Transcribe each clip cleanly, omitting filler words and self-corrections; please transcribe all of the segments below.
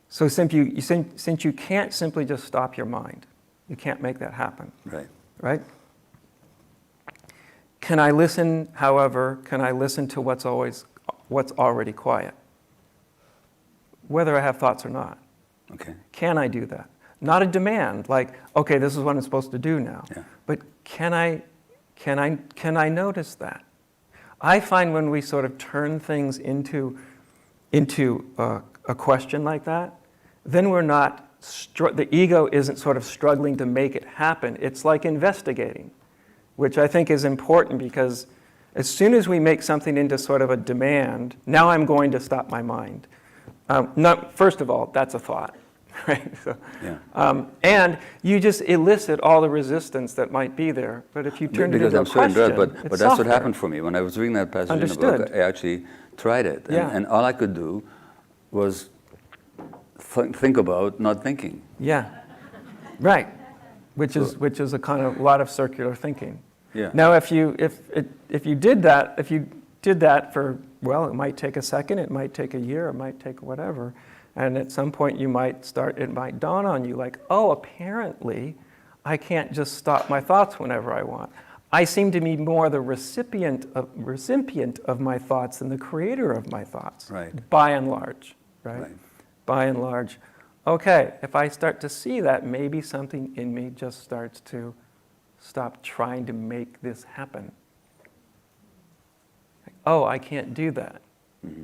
So since you can't simply just stop your mind, you can't make that happen. Right. Right? Can I listen, however, can I listen to what's already quiet? Whether I have thoughts or not. Okay. Can I do that? Not a demand, like, okay, this is what I'm supposed to do now. Yeah. But can I notice that? I find when we sort of turn things into a question like that, then we're not, the ego isn't sort of struggling to make it happen. It's like investigating, which I think is important because as soon as we make something into sort of a demand, now I'm going to stop my mind. First of all, that's a thought, right? So, yeah. And you just elicit all the resistance that might be there. But if you turn it into a question, but it's that's softer. what happened for me. When I was reading that passage in the book, I actually tried it. Yeah. And all I could do was think about not thinking. Yeah, right. Which is a kind of lot of circular thinking. Yeah. Now, if you did that for, well, it might take a second, it might take a year, it might take whatever, and at some point it might dawn on you like, oh, apparently I can't just stop my thoughts whenever I want. I seem to be more the recipient of my thoughts than the creator of my thoughts. Right. By and large, right? By and large. Okay, if I start to see that, maybe something in me just starts to stop trying to make this happen. Oh, I can't do that. Mm-hmm.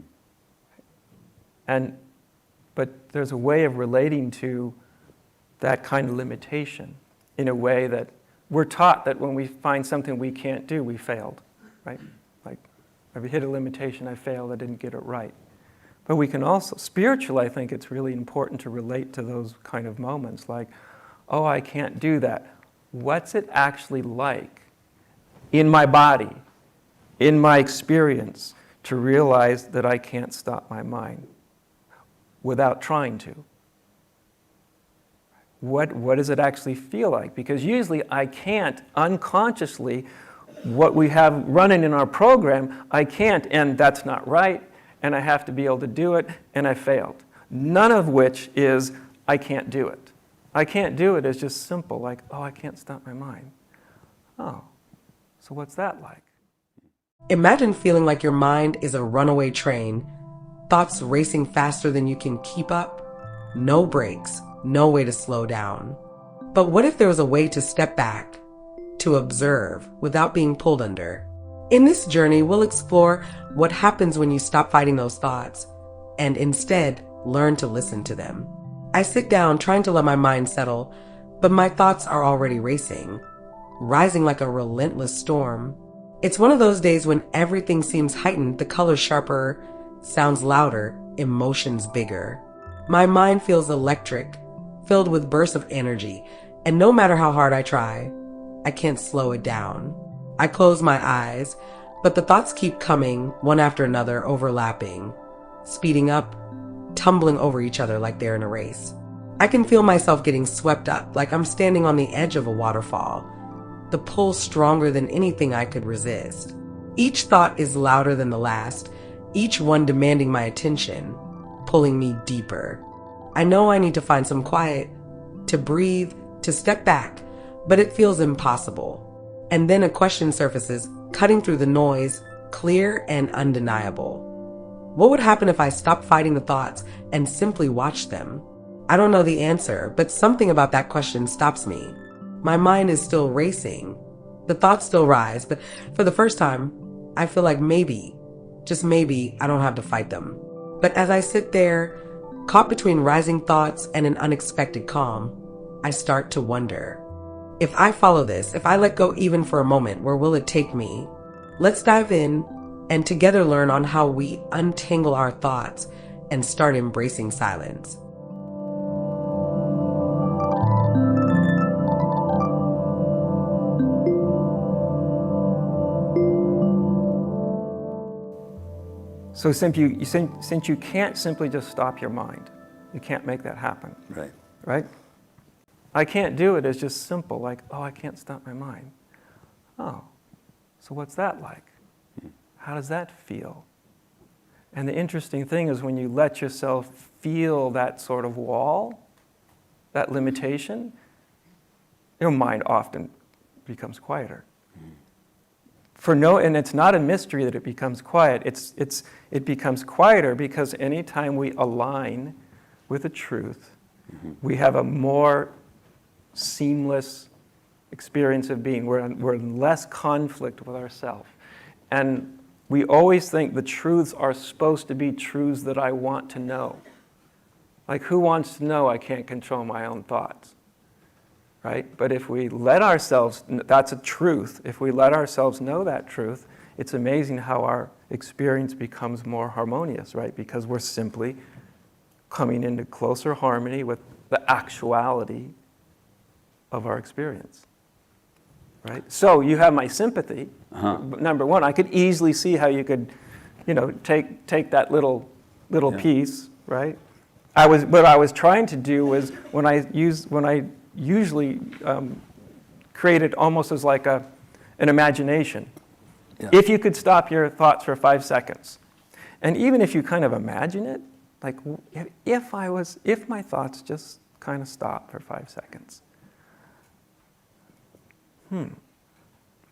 But there's a way of relating to that kind of limitation in a way that we're taught that when we find something we can't do, we failed, right? Like, if we hit a limitation, I failed, I didn't get it right. But we can also, spiritually, I think it's really important to relate to those kind of moments like, oh, I can't do that. What's it actually like in my body, in my experience, to realize that I can't stop my mind without trying to? What does it actually feel like? Because usually I can't unconsciously, what we have running in our program, I can't, and that's not right, and I have to be able to do it, and I failed. None of which is, I can't do it. I can't do it is just simple, like, oh, I can't stop my mind. Oh, so what's that like? Imagine feeling like your mind is a runaway train, thoughts racing faster than you can keep up, no brakes, no way to slow down. But what if there was a way to step back, to observe without being pulled under? In this journey, we'll explore what happens when you stop fighting those thoughts and instead learn to listen to them. I sit down trying to let my mind settle, but my thoughts are already racing, rising like a relentless storm. It's one of those days when everything seems heightened, the colors sharper, sounds louder, emotions bigger. My mind feels electric, filled with bursts of energy, and no matter how hard I try, I can't slow it down. I close my eyes, but the thoughts keep coming, one after another, overlapping, speeding up, tumbling over each other like they're in a race. I can feel myself getting swept up, like I'm standing on the edge of a waterfall, the pull stronger than anything I could resist. Each thought is louder than the last, each one demanding my attention, pulling me deeper. I know I need to find some quiet, to breathe, to step back, but it feels impossible. And then a question surfaces, cutting through the noise, clear and undeniable. What would happen if I stopped fighting the thoughts and simply watched them? I don't know the answer, but something about that question stops me. My mind is still racing. The thoughts still rise, but for the first time, I feel like maybe, just maybe, I don't have to fight them. But as I sit there, caught between rising thoughts and an unexpected calm, I start to wonder. If I follow this, if I let go even for a moment, where will it take me? Let's dive in and together learn on how we untangle our thoughts and start embracing silence. So since you can't simply just stop your mind, you can't make that happen. Right. Right? I can't do it is just simple, like, oh, I can't stop my mind. Oh, so what's that like? How does that feel? And the interesting thing is when you let yourself feel that sort of wall, that limitation, your mind often becomes quieter. And it's not a mystery that it becomes quiet. It becomes quieter because anytime we align with the truth, we have a more seamless experience of being. We're in less conflict with ourselves. And we always think the truths are supposed to be truths that I want to know. Like, who wants to know I can't control my own thoughts? Right? But if we let ourselves, that's a truth, if we let ourselves know that truth, it's amazing how our experience becomes more harmonious, right? Because we're simply coming into closer harmony with the actuality of our experience. Right? So you have my sympathy. Number one, I could easily see how you could, take that little piece, right? What I was trying to do was when I usually create it almost as like an imagination. Yeah. If you could stop your thoughts for 5 seconds, and even if you kind of imagine it, like if my thoughts just kind of stop for 5 seconds.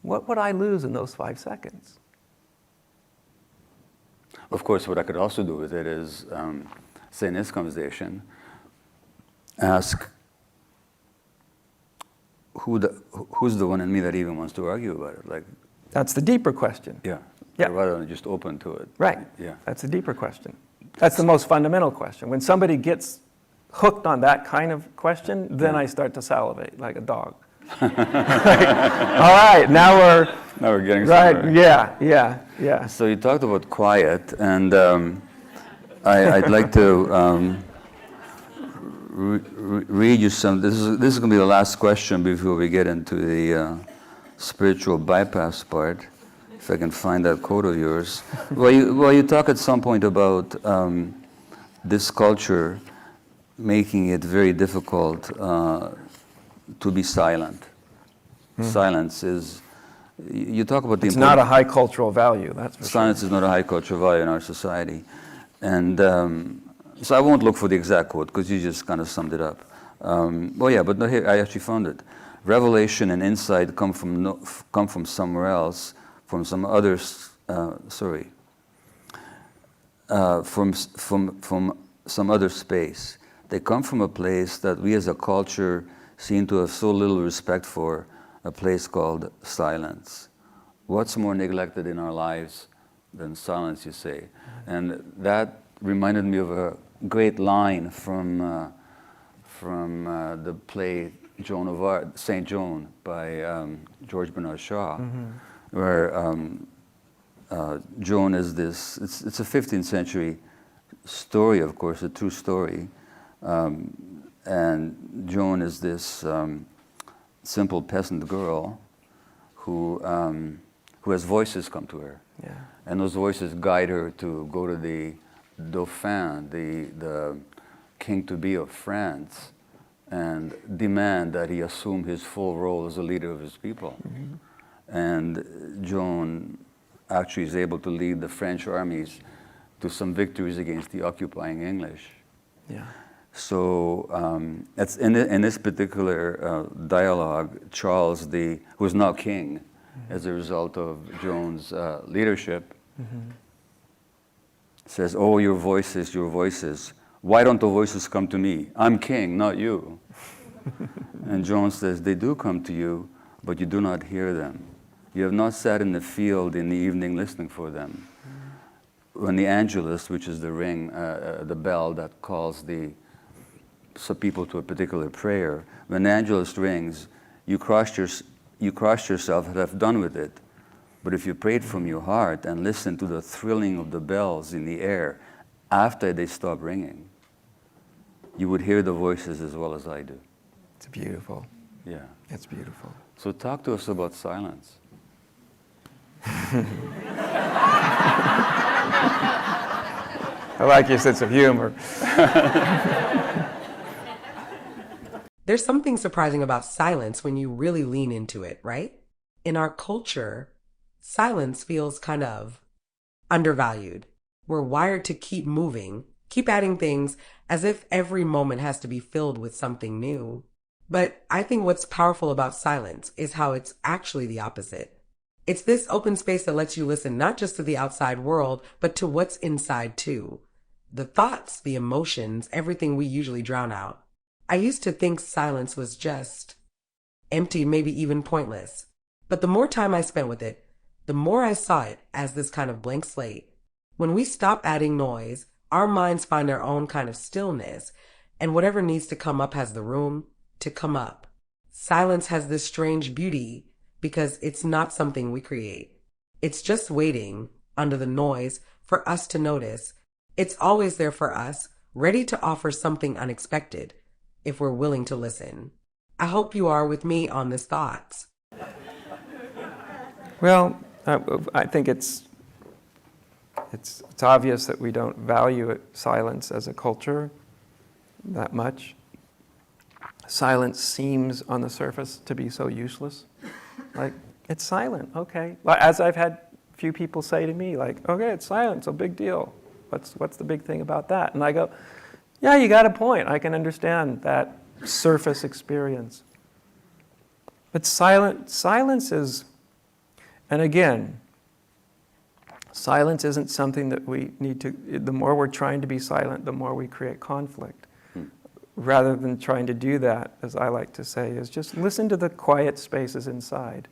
What would I lose in those 5 seconds? Of course, what I could also do with it is, say in this conversation, ask who's the one in me that even wants to argue about it? Like, That's the deeper question. yeah. Yeah. Rather than just open to it. Right. Yeah. That's the deeper question. That's the most fundamental question. When somebody gets hooked on that kind of question, then I start to salivate like a dog. All right, now we're getting right. somewhere. Yeah. So you talked about quiet, and I'd like to read you some. This is going to be the last question before we get into the spiritual bypass part. If I can find that quote of yours. You talk at some point about this culture making it very difficult to be silent. Silence is, you talk about the It's not a high cultural value, that's for Silence sure. is not a high cultural value in our society. And so I won't look for the exact quote because you just kind of summed it up. But no, here, I actually found it. Revelation and insight come from somewhere else, from some other, from some other space. They come from a place that we as a culture seem to have so little respect for, a place called silence. What's more neglected in our lives than silence, you say? And that reminded me of a great line from the play Joan of Arc, Saint Joan by George Bernard Shaw, where Joan is this, it's a 15th century story, of course, a true story. And Joan is this simple peasant girl who has voices come to her. Yeah. And those voices guide her to go to the Dauphin, the king-to-be of France, and demand that he assume his full role as a leader of his people. And Joan actually is able to lead the French armies to some victories against the occupying English. Yeah. So it's in this particular dialogue, Charles, who is now king, as a result of Joan's leadership, says, "Oh, your voices, your voices. Why don't the voices come to me? I'm king, not you." And Joan says, "They do come to you, but you do not hear them. You have not sat in the field in the evening listening for them." When the Angelus, which is the ring, the bell that calls some people to a particular prayer, when the Angelus rings, you cross yourself and have done with it. But if you prayed from your heart and listened to the thrilling of the bells in the air after they stop ringing, you would hear the voices as well as I do. It's beautiful. Yeah. It's beautiful. So talk to us about silence. I like your sense of humor. There's something surprising about silence when you really lean into it, right? In our culture, silence feels kind of undervalued. We're wired to keep moving, keep adding things as if every moment has to be filled with something new. But I think what's powerful about silence is how it's actually the opposite. It's this open space that lets you listen not just to the outside world, but to what's inside too. The thoughts, the emotions, everything we usually drown out. I used to think silence was just empty, maybe even pointless. But the more time I spent with it, the more I saw it as this kind of blank slate. When we stop adding noise, our minds find their own kind of stillness, and whatever needs to come up has the room to come up. Silence has this strange beauty because it's not something we create. It's just waiting under the noise for us to notice. It's always there for us, ready to offer something unexpected if we're willing to listen. I hope you are with me on this thoughts. Well, I think it's obvious that we don't value silence as a culture that much. Silence seems on the surface to be so useless. Like, it's silent, okay. As I've had a few people say to me, like, okay, it's silent, it's a big deal. What's the big thing about that? And I go, yeah, you got a point. I can understand that surface experience. But silence is, and again, silence isn't something that we need to, the more we're trying to be silent, the more we create conflict. Rather than trying to do that, as I like to say, is just listen to the quiet spaces inside.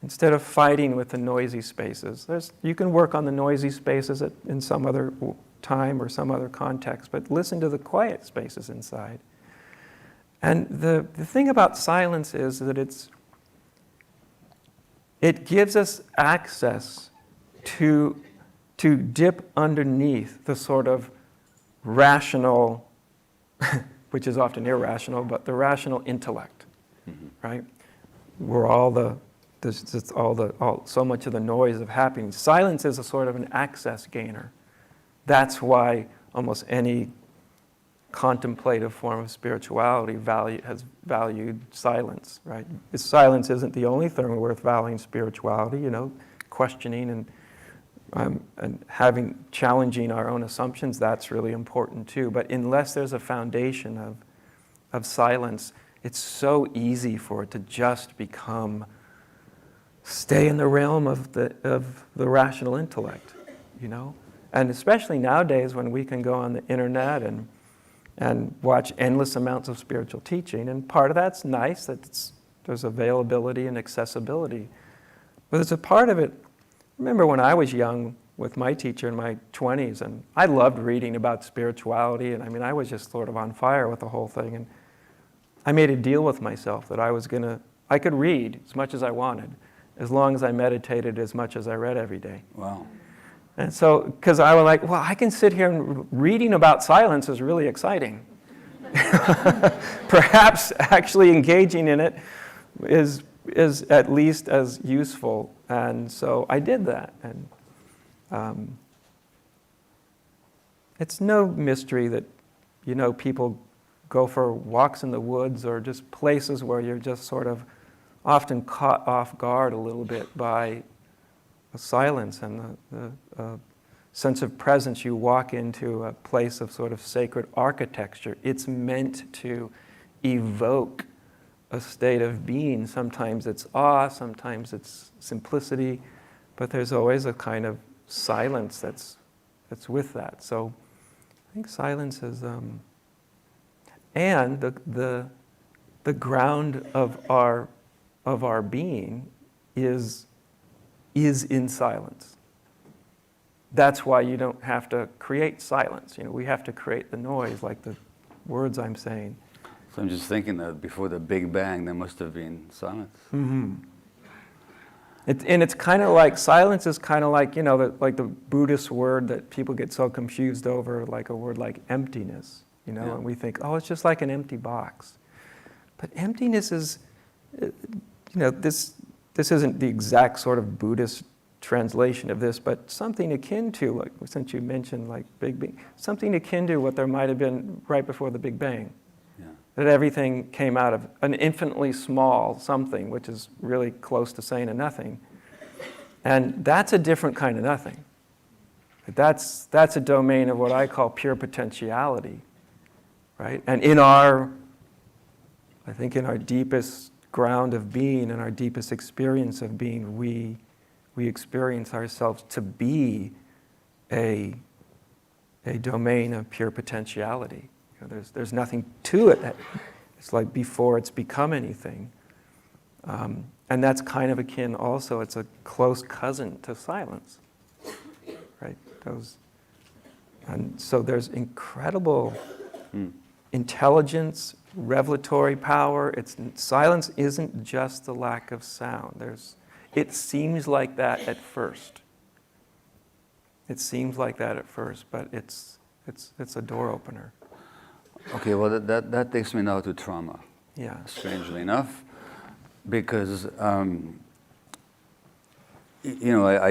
Instead of fighting with the noisy spaces. You can work on the noisy spaces in some other time or some other context, but listen to the quiet spaces inside. And the thing about silence is that it gives us access to dip underneath the sort of rational, which is often irrational, but the rational intellect, right? Where so much of the noise of happening. Silence is a sort of an access gainer. That's why almost any contemplative form of spirituality has valued silence, right? Silence isn't the only thing worth valuing spirituality, questioning and challenging our own assumptions, that's really important too. But unless there's a foundation of silence, it's so easy for it to just stay in the realm of the rational intellect, And especially nowadays when we can go on the internet and watch endless amounts of spiritual teaching, and part of that's nice, there's availability and accessibility. But there's a part of it, remember when I was young with my teacher in my 20s, and I loved reading about spirituality, and I was just sort of on fire with the whole thing, and I made a deal with myself that I could read as much as I wanted, as long as I meditated as much as I read every day. Wow. And so, because I was like, well, I can sit here and reading about silence is really exciting. Perhaps actually engaging in it is at least as useful. And so I did that. And it's no mystery that, people go for walks in the woods or just places where you're just sort of often caught off guard a little bit by the silence and the sense of presence. You walk into a place of sort of sacred architecture. It's meant to evoke a state of being. Sometimes it's awe, sometimes it's simplicity, but there's always a kind of silence that's with that. So I think silence is, and the ground of our being is in silence. That's why you don't have to create silence. We have to create the noise, like the words I'm saying. So I'm just thinking that before the Big Bang, there must have been silence. Mm-hmm. It's kind of like, silence is kind of like, like the Buddhist word that people get so confused over, like a word like emptiness, Yeah. And we think, oh, it's just like an empty box. But emptiness is, this isn't the exact sort of Buddhist translation of this, but something akin to, like, since you mentioned like Big Bang, something akin to what there might have been right before the Big Bang. Yeah. That everything came out of an infinitely small something, which is really close to saying a nothing. And that's a different kind of nothing. That's a domain of what I call pure potentiality, right? And I think in our deepest ground of being and our deepest experience of being, we experience ourselves to be a domain of pure potentiality. You know, there's nothing to it. It's like before it's become anything. And that's kind of akin also, it's a close cousin to silence, right? And so there's incredible intelligence, revelatory power. Silence isn't just the lack of sound. It seems like that at first. It seems like that at first, but it's a door opener. Okay, well, that takes me now to trauma. Yeah. Strangely enough, because I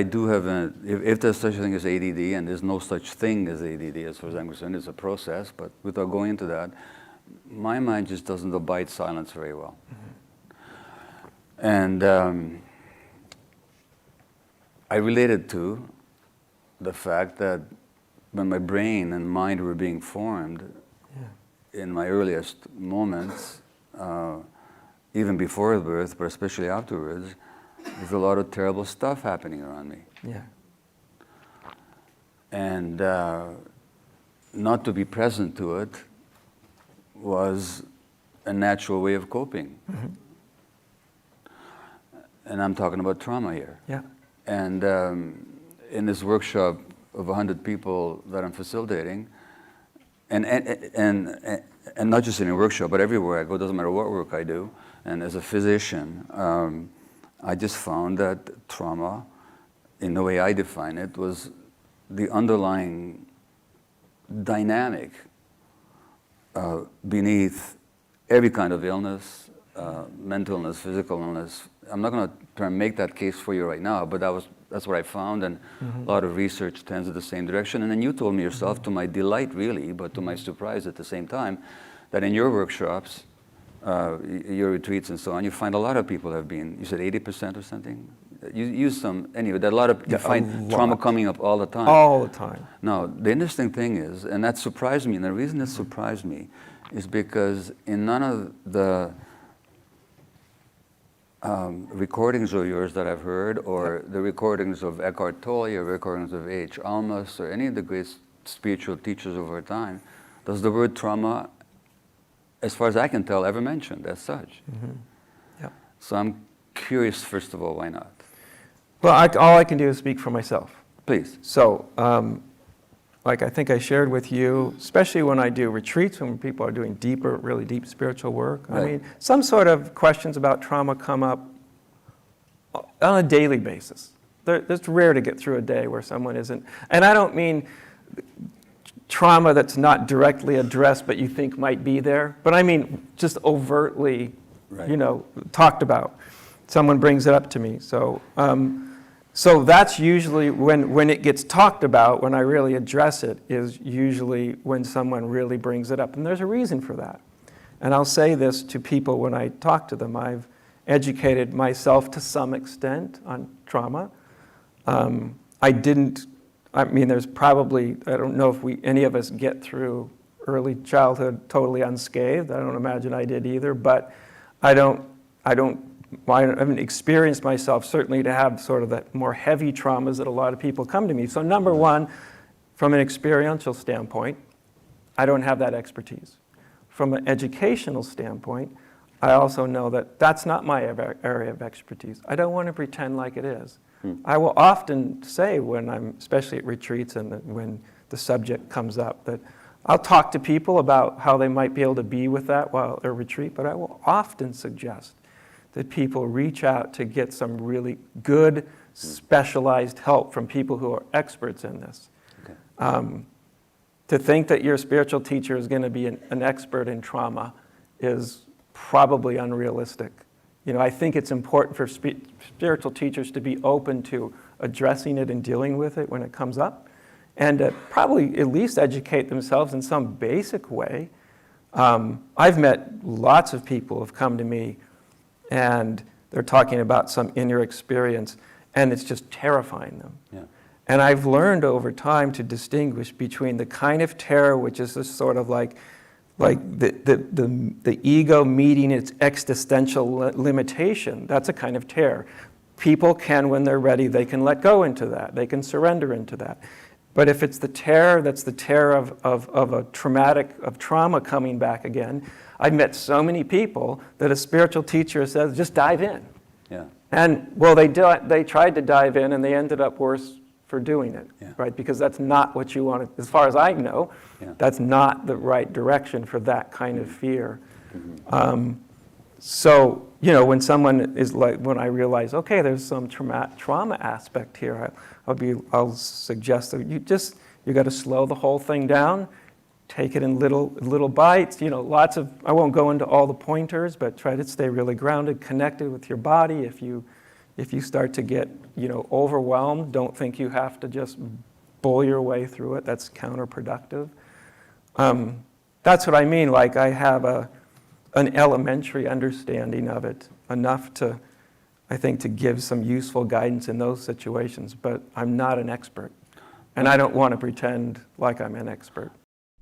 do have if there's such a thing as ADD, and there's no such thing as ADD as far as I'm concerned, it's a process. But without going into that, my mind just doesn't abide silence very well. And I related to the fact that when my brain and mind were being formed, in my earliest moments, even before birth, but especially afterwards, there's a lot of terrible stuff happening around me. Yeah. And not to be present to it was a natural way of coping. And I'm talking about trauma here. Yeah. And in this workshop of 100 people that I'm facilitating, and not just in a workshop, but everywhere I go, doesn't matter what work I do, and as a physician, I just found that trauma, in the way I define it, was the underlying dynamic beneath every kind of illness, mental illness, physical illness. I'm not going to try and make that case for you right now, but that's what I found, and a lot of research tends in the same direction. And then you told me yourself, to my delight really, but to my surprise at the same time, that in your workshops, your retreats and so on, you find a lot of people have been, you said 80% or something? You use some, anyway, that you find trauma coming up all the time. All the time. Now, the interesting thing is, and that surprised me, and the reason it surprised me is because in none of the recordings of yours that I've heard, or the recordings of Eckhart Tolle, or recordings of H. Almaas, or any of the great spiritual teachers of our time, does the word trauma, as far as I can tell, ever mentioned as such. Yeah. So I'm curious, first of all, why not? Well, all I can do is speak for myself. Please. So, like I think I shared with you, especially when I do retreats, when people are doing deeper, really deep spiritual work, Right. I mean, some sort of questions about trauma come up on a daily basis. It's rare to get through a day where someone isn't, and I don't mean trauma that's not directly addressed but you think might be there, but I mean just overtly, Right. talked about. Someone brings it up to me. So that's usually when it gets talked about, when I really address it, is usually when someone really brings it up. And there's a reason for that. And I'll say this to people when I talk to them. I've educated myself to some extent on trauma. There's probably, I don't know if any of us get through early childhood totally unscathed. I don't imagine I did either, but I haven't experienced myself certainly to have sort of that more heavy traumas that a lot of people come to me. So number one, from an experiential standpoint, I don't have that expertise. From an educational standpoint, I also know that that's not my area of expertise. I don't want to pretend like it is. I will often say when I'm, especially at retreats and when the subject comes up, that I'll talk to people about how they might be able to be with that while at a retreat, but I will often suggest that people reach out to get some really good, specialized help from people who are experts in this. Okay. To think that your spiritual teacher is going to be an expert in trauma is probably unrealistic. I think it's important for spiritual teachers to be open to addressing it and dealing with it when it comes up, and to probably at least educate themselves in some basic way. I've met lots of people who have come to me and they're talking about some inner experience, and it's just terrifying them. Yeah. And I've learned over time to distinguish between the kind of terror which is this sort of like the ego meeting its existential limitation. That's a kind of terror. People can, when they're ready, they can let go into that. They can surrender into that. But if it's the terror, that's the terror of trauma coming back again. I've met so many people that a spiritual teacher says, just dive in. Yeah. And, well, they tried to dive in and they ended up worse for doing it, Yeah. right? Because that's not what you want to, as far as I know, Yeah. that's not the right direction for that kind of fear. Mm-hmm. So, when someone is like, when I realize, okay, there's some trauma aspect here, I'll suggest that you got to slow the whole thing down, take it in little bites, lots of, I won't go into all the pointers, but try to stay really grounded, connected with your body. If you start to get, overwhelmed, don't think you have to just bull your way through it. That's counterproductive. That's what I mean. Like I have an elementary understanding of it, enough to, I think, to give some useful guidance in those situations. But I'm not an expert, and I don't want to pretend like I'm an expert.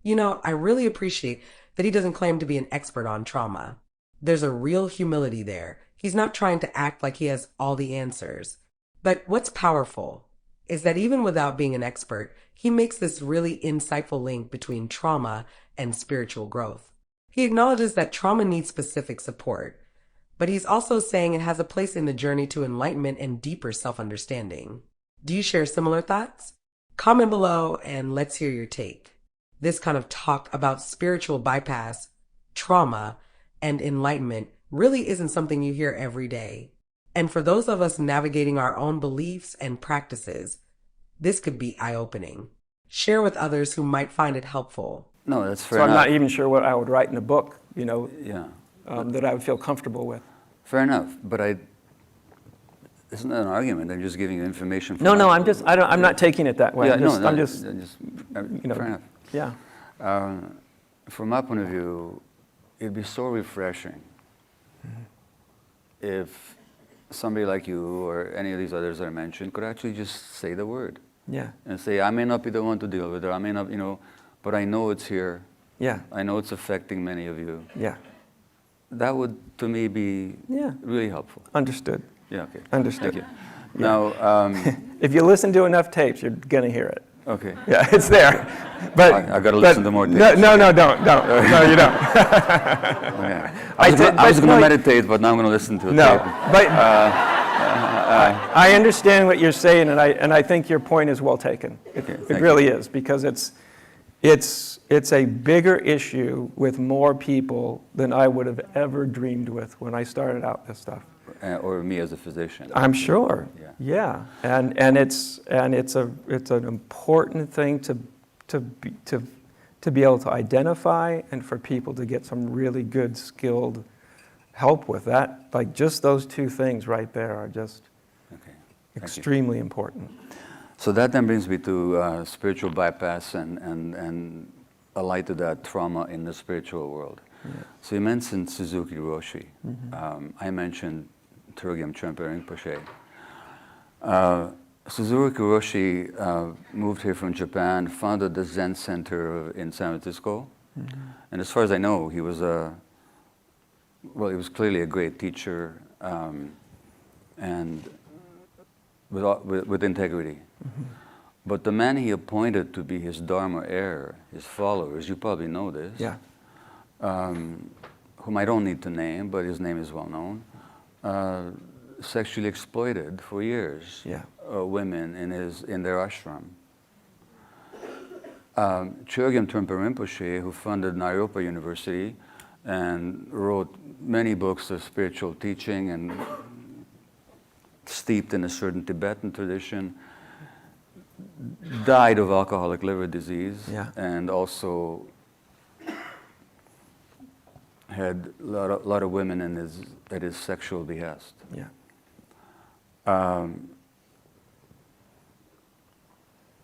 I really appreciate that he doesn't claim to be an expert on trauma. There's a real humility there. He's not trying to act like he has all the answers. But what's powerful is that even without being an expert, he makes this really insightful link between trauma and spiritual growth. He acknowledges that trauma needs specific support, but he's also saying it has a place in the journey to enlightenment and deeper self-understanding. Do you share similar thoughts? Comment below and let's hear your take. This kind of talk about spiritual bypass, trauma, and enlightenment really isn't something you hear every day. And for those of us navigating our own beliefs and practices, this could be eye-opening. Share with others who might find it helpful. No, that's fair So enough. I'm not even sure what I would write in a book, Yeah. that I would feel comfortable with. Fair enough, but it's not an argument. I'm just giving you information. No, I'm not taking it that way. Yeah, I'm just, fair enough. yeah. From my point of view, it'd be so refreshing if somebody like you or any of these others that I mentioned could actually just say the word. Yeah. And say, I may not be the one to deal with it, I may not, but I know it's here. Yeah. I know it's affecting many of you. Yeah. That would, to me, be really helpful. Understood. Yeah, okay. Understood. Thank you. Now, if you listen to enough tapes, you're going to hear it. okay. Yeah, it's there. But I got to listen to more tapes. No, don't. No, you don't. Okay. I was going to meditate, but now I'm going to listen to it. No, but I understand what you're saying, and I think your point is well taken. It really is, because it's a bigger issue with more people than I would have ever dreamed with when I started out this stuff. Or me as a physician. I'm sure. Yeah. And it's an important thing to be able to identify, and for people to get some really good skilled help with that. Like just those two things right there are just extremely important. So that then brings me to spiritual bypass and allied to that, trauma in the spiritual world. Yeah. So you mentioned Suzuki Roshi. Mm-hmm. I mentioned Turgyam Trungpa Rinpoche. Suzuki Roshi moved here from Japan, founded the Zen Center in San Francisco. Mm-hmm. And as far as I know, he was clearly a great teacher and with integrity. Mm-hmm. But the man he appointed to be his Dharma heir, his followers, you probably know this, whom I don't need to name, but his name is well known, sexually exploited for years women in their ashram. Chogyam Trungpa Rinpoche, who funded Naropa University and wrote many books of spiritual teaching and steeped in a certain Tibetan tradition, died of alcoholic liver disease and also had a lot of women at his sexual behest. Yeah.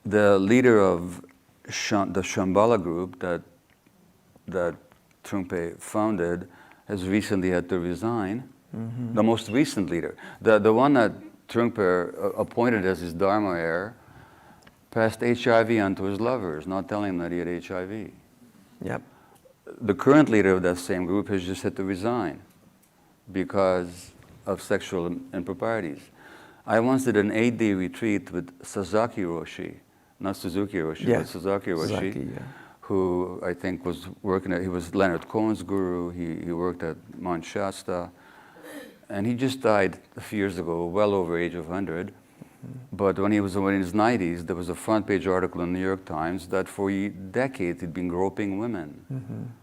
The leader of the Shambhala group that Trungpa founded has recently had to resign. Mm-hmm. The most recent leader, the one that Trungpa appointed as his Dharma heir, passed HIV on to his lovers, not telling them that he had HIV. Yep. The current leader of that same group has just had to resign because of sexual improprieties. I once did an 8-day retreat with Sasaki Roshi, not Suzuki Roshi, Yeah. but Sasaki Roshi, Sasaki, yeah. who I think was working at, he was Leonard Cohen's guru, he worked at Mount Shasta, and he just died a few years ago, well over age of 100. But when he was in his 90s, there was a front page article in the New York Times that for decades he'd been groping women.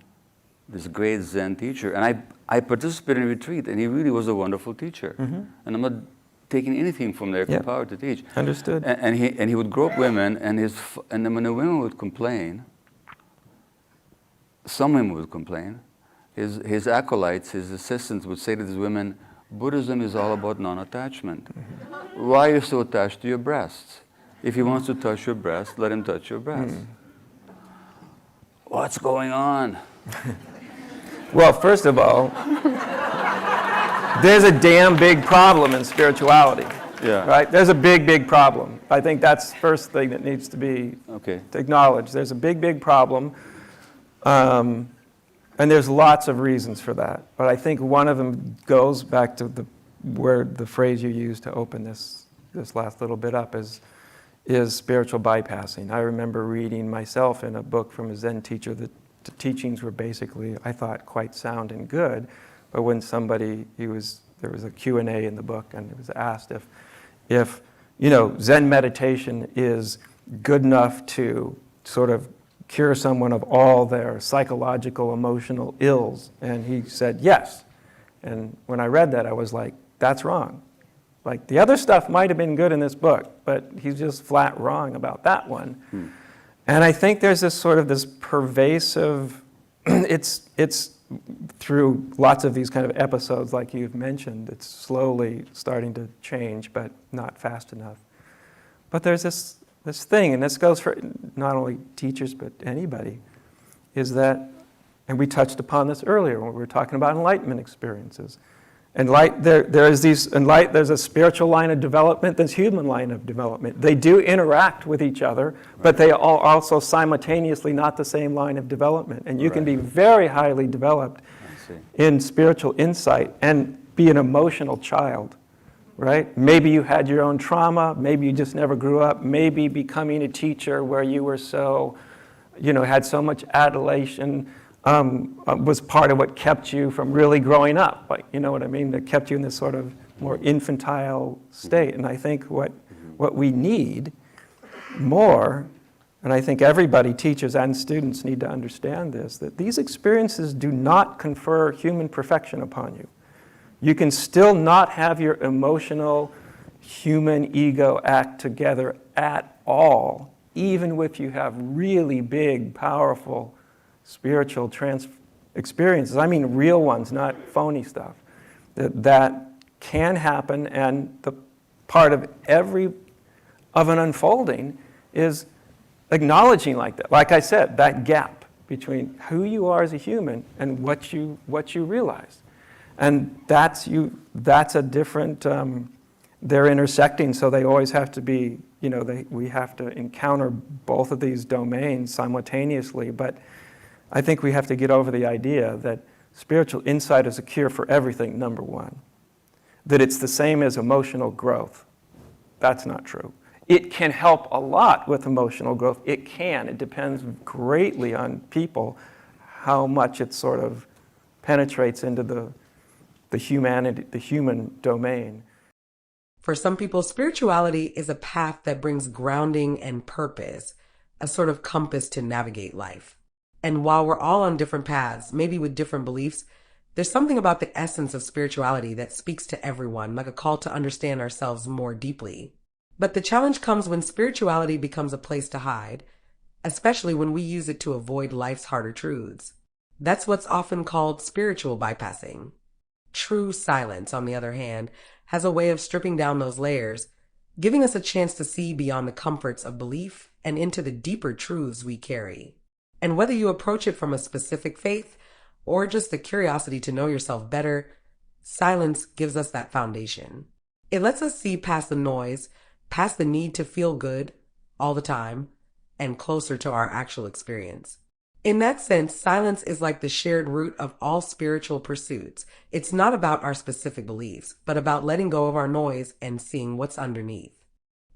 This great Zen teacher. And I participated in a retreat, and he really was a wonderful teacher. And I'm not taking anything from their power to teach. Understood. And he would grope women, and then when the women would complain, some women would complain, his acolytes, his assistants would say to these women, Buddhism is all about non-attachment. Why are you so attached to your breasts? If he wants to touch your breast, let him touch your breast. What's going on? Well, first of all, there's a damn big problem in spirituality. Yeah. Right? There's a big, big problem. I think that's the first thing that needs to be acknowledged. There's a big, big problem. And there's lots of reasons for that. But I think one of them goes back to the phrase you used to open this last little bit up is spiritual bypassing. I remember reading myself in a book from a Zen teacher that the teachings were basically, I thought, quite sound and good. But when there was a Q&A in the book, and it was asked if Zen meditation is good enough to sort of cure someone of all their psychological, emotional ills. And he said, yes. And when I read that, I was like, that's wrong. Like, the other stuff might have been good in this book, but he's just flat wrong about that one. And I think there's this pervasive, it's through lots of these kind of episodes like you've mentioned, it's slowly starting to change, but not fast enough. But there's this thing, and this goes for not only teachers but anybody, is that, and we touched upon this earlier when we were talking about enlightenment experiences. There's a spiritual line of development, there's human line of development. They do interact with each other, but they are also simultaneously not the same line of development. And you can be very highly developed in spiritual insight and be an emotional child. Right? Maybe you had your own trauma, maybe you just never grew up, maybe becoming a teacher where you were so, had so much adulation was part of what kept you from really growing up. Like, you know what I mean? That kept you in this sort of more infantile state. And I think what we need more, and I think everybody, teachers and students, need to understand this, that these experiences do not confer human perfection upon you. You can still not have your emotional human ego act together at all, even if you have really big, powerful spiritual experiences. I mean real ones, not phony stuff. That can happen, and the part of an unfolding is acknowledging like that. Like I said, that gap between who you are as a human and what you realize. And that's a different, they're intersecting, so they always have to be, we have to encounter both of these domains simultaneously. But I think we have to get over the idea that spiritual insight is a cure for everything, number one. That it's the same as emotional growth. That's not true. It can help a lot with emotional growth. It can. It depends greatly on people, how much it sort of penetrates into the human domain. For some people, spirituality is a path that brings grounding and purpose, a sort of compass to navigate life. And while we're all on different paths, maybe with different beliefs, there's something about the essence of spirituality that speaks to everyone, like a call to understand ourselves more deeply. But the challenge comes when spirituality becomes a place to hide, especially when we use it to avoid life's harder truths. That's what's often called spiritual bypassing. True silence, on the other hand, has a way of stripping down those layers, giving us a chance to see beyond the comforts of belief and into the deeper truths we carry. And whether you approach it from a specific faith or just the curiosity to know yourself better, silence gives us that foundation. It lets us see past the noise, past the need to feel good, all the time, and closer to our actual experience. In that sense, silence is like the shared root of all spiritual pursuits. It's not about our specific beliefs, but about letting go of our noise and seeing what's underneath.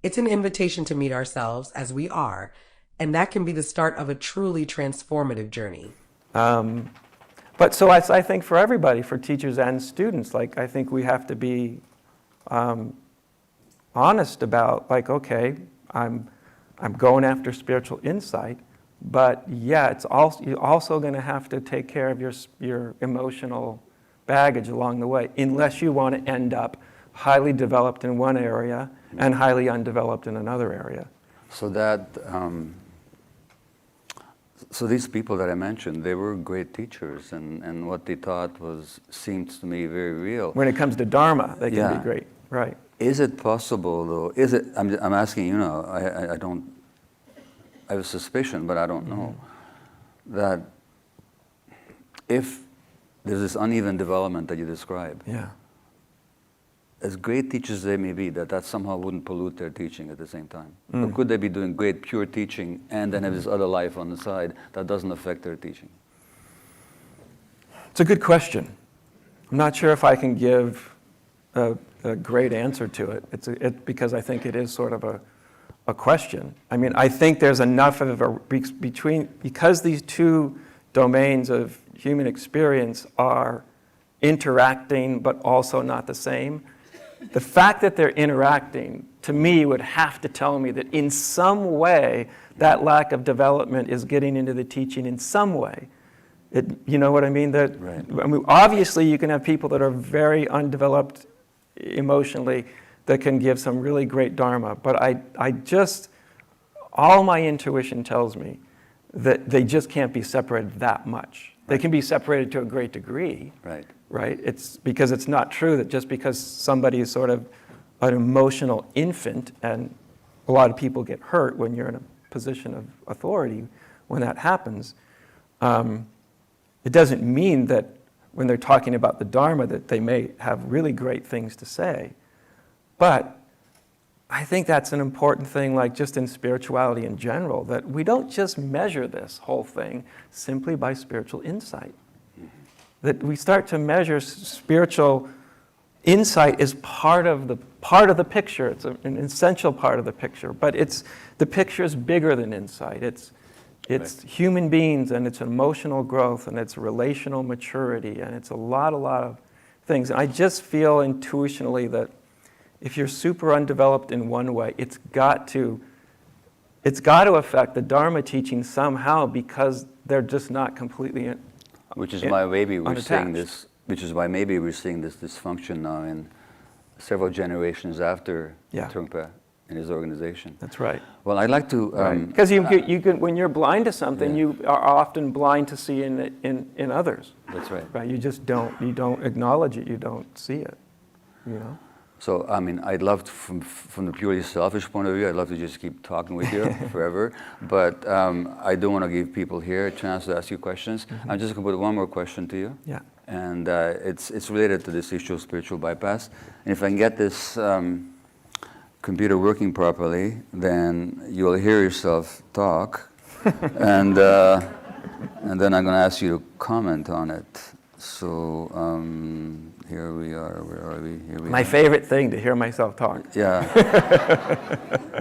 It's an invitation to meet ourselves as we are, and that can be the start of a truly transformative journey. But so I think for everybody, for teachers and students, like I think we have to be honest about, like, okay, I'm going after spiritual insight, but yeah, you're also going to have to take care of your emotional baggage along the way, unless you want to end up highly developed in one area and highly undeveloped in another area. So that, so these people that I mentioned, they were great teachers, and what they taught seems to me very real. When it comes to Dharma, they can be great, right? Is it possible, though? I'm asking, you know, I don't. I have a suspicion, but I don't know, that if there's this uneven development that you describe, as great teachers they may be, that somehow wouldn't pollute their teaching at the same time. Or could they be doing great pure teaching and then have this other life on the side that doesn't affect their teaching? It's a good question. I'm not sure if I can give a great answer to it. Because I think it is sort of a question. I mean, I think there's enough of a because these two domains of human experience are interacting but also not the same. The fact that they're interacting, to me, would have to tell me that in some way that lack of development is getting into the teaching in some way. You know what I mean? I mean, obviously, you can have people that are very undeveloped emotionally that can give some really great Dharma, but all my intuition tells me that they just can't be separated that much. They can be separated to a great degree, right? It's because it's not true that just because somebody is sort of an emotional infant, and a lot of people get hurt when you're in a position of authority when that happens, it doesn't mean that when they're talking about the Dharma that they may have really great things to say. But I think that's an important thing, like just in spirituality in general, that we don't just measure this whole thing simply by spiritual insight. That we start to measure spiritual insight as part of the picture. It's an essential part of the picture, but the picture is bigger than insight. It's human beings, and it's emotional growth, and it's relational maturity, and it's a lot of things. And I just feel intuitionally that if you're super undeveloped in one way, it's got to affect the Dharma teaching somehow, because they're just not completely Which is why maybe we're unattached. seeing this. Which is why maybe we're seeing this dysfunction now in several generations after Trungpa and his organization. That's right. Well, I'd like to because you can when you're blind to something, you are often blind to see in others. That's right. Right. You just don't acknowledge it. You don't see it. You know. So, I mean, I'd love to, from the purely selfish point of view, I'd love to just keep talking with you forever. But I do want to give people here a chance to ask you questions. I'm just going to put one more question to you. Yeah. And it's related to this issue of spiritual bypass. And if I can get this computer working properly, then you'll hear yourself talk. and then I'm going to ask you to comment on it. So, here we are. Where are we? Here we My are. favorite thing, to hear myself talk. Yeah.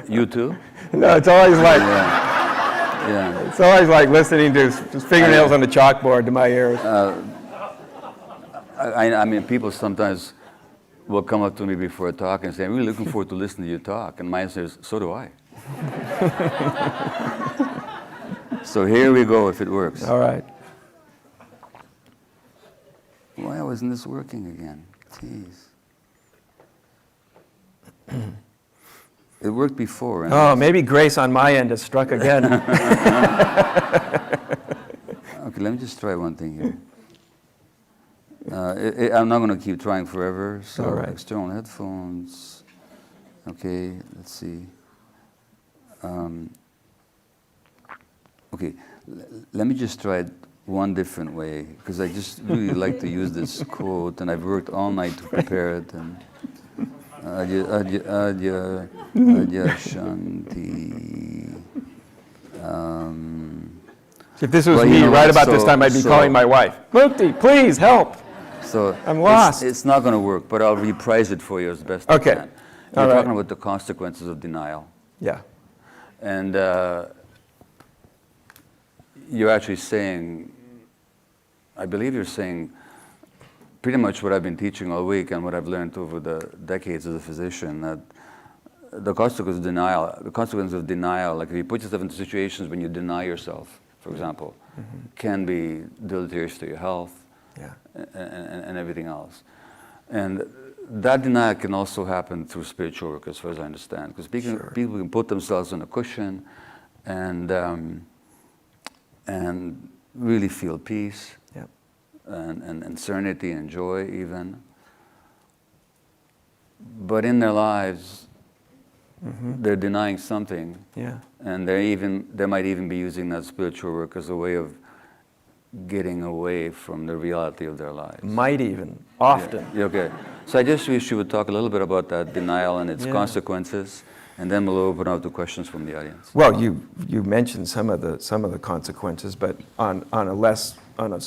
You too? No, it's always like Yeah. it's always like listening to fingernails on the chalkboard to my ears. I mean, people sometimes will come up to me before a talk and say, I'm really looking forward to listening to you talk. And mine says, so do I. So here we go, if it works. All right. Why wasn't this working again? Jeez. It worked before. And Oh, maybe grace on my end has struck again. Okay, let me just try one thing here. I'm not going to keep trying forever. So All right. external headphones. Okay, let's see. Okay, let me just try it one different way, because I just really like to use this quote, and I've worked all night to prepare it. And Adya Shanti. If this was Well, you me know right what, about this so- time, I'd be so- calling my wife. Mukti, please help. So I'm lost. It's not going to work, but I'll reprise it for you as best I Okay. can. All You're right. talking about the consequences of denial. Yeah. And you're actually saying, I believe you're saying pretty much what I've been teaching all week and what I've learned over the decades as a physician, that the consequence of denial, like if you put yourself into situations when you deny yourself, for example, can be deleterious to your health Yeah. and everything else. And that denial can also happen through spiritual work, as far as I understand, because people can put themselves on a cushion and really feel peace Yeah. and serenity and joy even. But in their lives, they're denying something, Yeah. and they might even be using that spiritual work as a way of getting away from the reality of their lives. Might even, often. Yeah, okay. So I just wish you would talk a little bit about that denial and its Yeah. consequences, and then we'll open up to questions from the audience. Well, you mentioned some of the consequences, but on a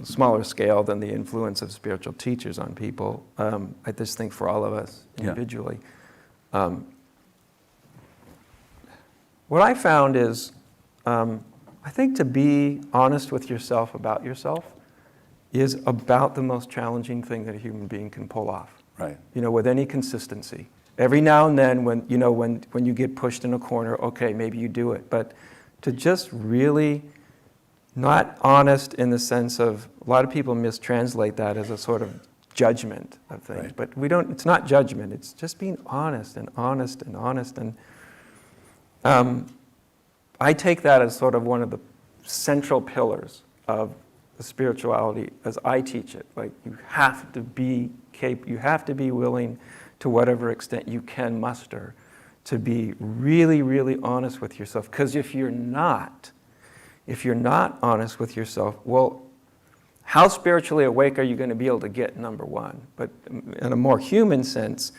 smaller scale than the influence of spiritual teachers on people. I just think for all of us individually, what I found is, I think to be honest with yourself about yourself is about the most challenging thing that a human being can pull off. Right. With any consistency. Every now and then when you get pushed in a corner, okay, maybe you do it. But to just really not honest in the sense of, a lot of people mistranslate that as a sort of judgment of things. Right. But it's not judgment, it's just being honest and honest and honest. And I take that as sort of one of the central pillars of the spirituality as I teach it. Like, you have to be willing, to whatever extent you can muster, to be really, really honest with yourself. Because if you're not honest with yourself, well, how spiritually awake are you going to be able to get, number one? But in a more human sense,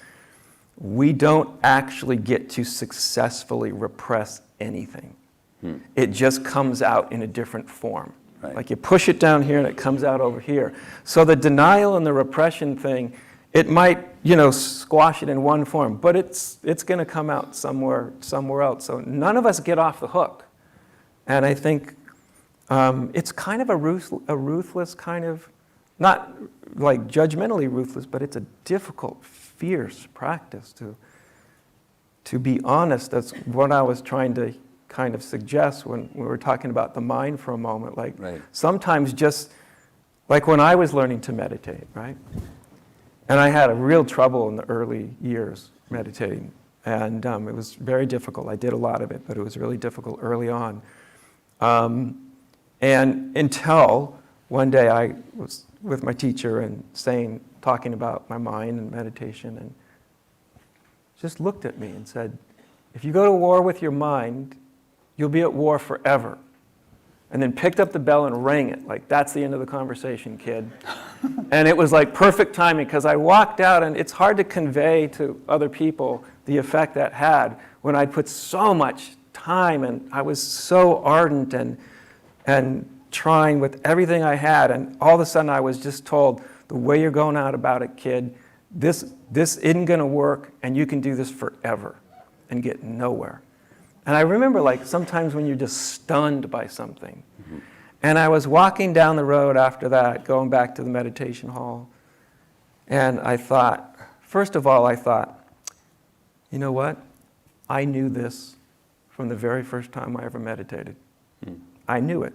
we don't actually get to successfully repress anything. It just comes out in a different form. Right. Like, you push it down here and it comes out over here. So the denial and the repression thing, it might, squash it in one form, but it's going to come out somewhere else. So none of us get off the hook. And I think it's kind of a ruthless kind of, not like judgmentally ruthless, but it's a difficult, fierce practice to be honest. That's what I was trying to kind of suggest when we were talking about the mind for a moment. Like, Right. sometimes just, like when I was learning to meditate, right? And I had a real trouble in the early years meditating. And it was very difficult. I did a lot of it, but it was really difficult early on. And until one day I was with my teacher and talking about my mind and meditation, and just looked at me and said, if you go to war with your mind, you'll be at war forever. And then picked up the bell and rang it, like, that's the end of the conversation, kid. And it was like perfect timing, because I walked out, and it's hard to convey to other people the effect that had when I'd put so much time, and I was so ardent and trying with everything I had, and all of a sudden I was just told, the way you're going out about it, kid, this isn't going to work, and you can do this forever and get nowhere. And I remember, like, sometimes when you're just stunned by something. And I was walking down the road after that, going back to the meditation hall, and I thought, first of all, you know what? I knew this from the very first time I ever meditated. I knew it,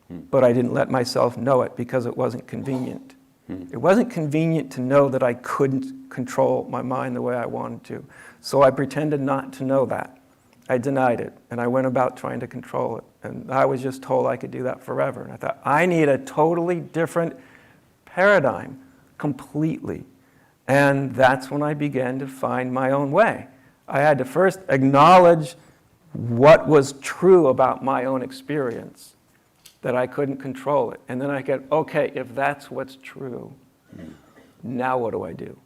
but I didn't let myself know it because it wasn't convenient. It wasn't convenient to know that I couldn't control my mind the way I wanted to. So I pretended not to know that. I denied it, and I went about trying to control it. And I was just told I could do that forever. And I thought, I need a totally different paradigm, completely. And that's when I began to find my own way. I had to first acknowledge what was true about my own experience, that I couldn't control it. And then I get, okay, if that's what's true, now what do I do?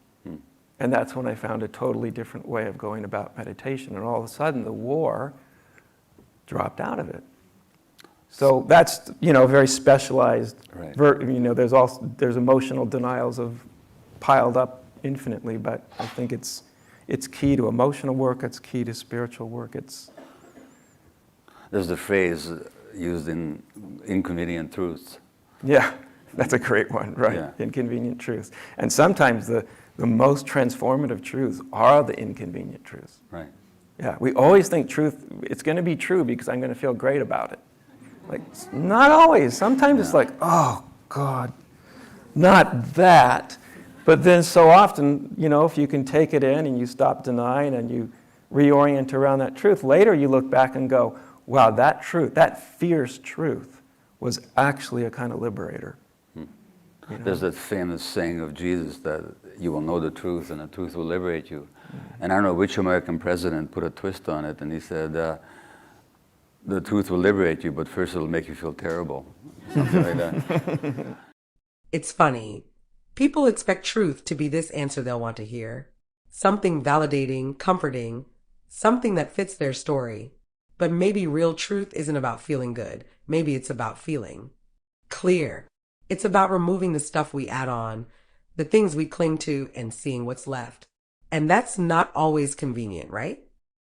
And that's when I found a totally different way of going about meditation. And all of a sudden, the war dropped out of it. So that's, very specialized. Right. There's emotional denials of piled up infinitely, but I think it's key to emotional work, it's key to spiritual work. There's the phrase used in Inconvenient Truths. Yeah, that's a great one, right? Yeah. Inconvenient truths. And sometimes the most transformative truths are the inconvenient truths. Right. Yeah, we always think truth, it's going to be true because I'm going to feel great about it. Like, not always. Sometimes it's like, oh, God, not that. But then so often, if you can take it in and you stop denying and you reorient around that truth, later you look back and go, wow, that truth, that fierce truth was actually a kind of liberator. There's that famous saying of Jesus that you will know the truth and the truth will liberate you. And I don't know which American president put a twist on it, and he said, the truth will liberate you, but first it'll make you feel terrible. Something like that. It's funny. People expect truth to be this answer they'll want to hear. Something validating, comforting, something that fits their story. But maybe real truth isn't about feeling good. Maybe it's about feeling clear. It's about removing the stuff we add on, the things we cling to, and seeing what's left. And that's not always convenient, right?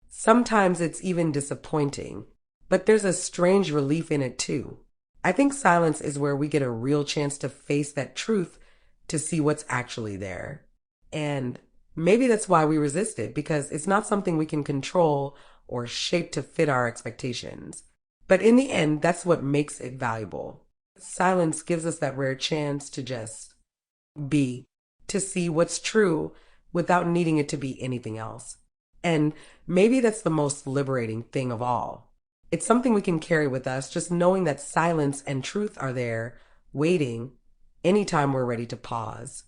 Sometimes it's even disappointing. But there's a strange relief in it too. I think silence is where we get a real chance to face that truth, to see what's actually there. And maybe that's why we resist it, because it's not something we can control or shape to fit our expectations. But in the end, that's what makes it valuable. Silence gives us that rare chance to just be, to see what's true without needing it to be anything else. And maybe that's the most liberating thing of all. It's something we can carry with us, just knowing that silence and truth are there, waiting anytime we're ready to pause.